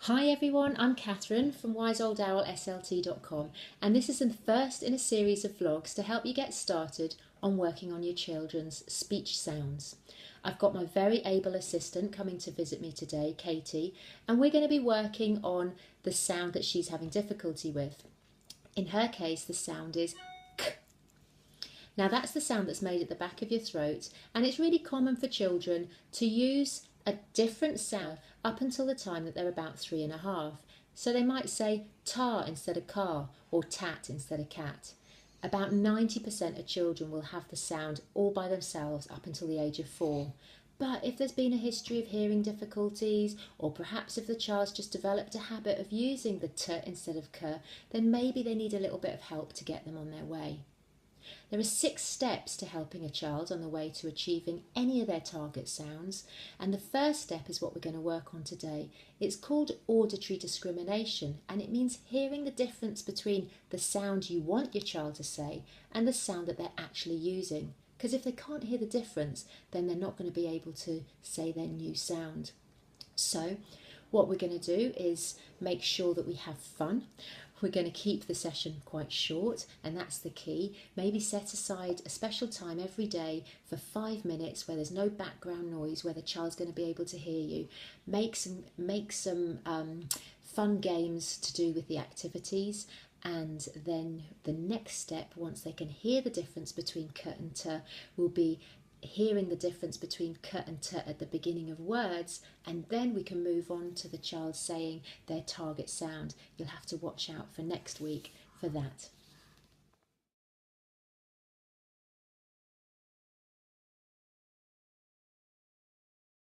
Hi everyone, I'm Catherine from Wise Old OWI SLT.com, and this is the first in a series of vlogs to help you get started on working on your children's speech sounds. I've got my very able assistant coming to visit me today, Katie, and we're going to be working on the sound that she's having difficulty with. In her case, the sound is k. Now that's the sound that's made at the back of your throat, and it's really common for children to use a different sound up until the time that they're about 3.5. So they might say tar instead of car or tat instead of cat. About 90% of children will have the sound all by themselves up until the age of 4. But if there's been a history of hearing difficulties, or perhaps if the child's just developed a habit of using the t instead of k, then maybe they need a little bit of help to get them on their way. There are 6 steps to helping a child on the way to achieving any of their target sounds, and the first step is what we're going to work on today. It's called auditory discrimination, and it means hearing the difference between the sound you want your child to say and the sound that they're actually using. Because if they can't hear the difference, then they're not going to be able to say their new sound. So what we're going to do is make sure that we have fun. We're going to keep the session quite short, and that's the key. Maybe set aside a special time every day for 5 minutes where there's no background noise, where the child's going to be able to hear you. Make some fun games to do with the activities, and then the next step, once they can hear the difference between k and t, will be hearing the difference between k and t at the beginning of words, and then we can move on to the child saying their target sound. You'll have to watch out for next week for that.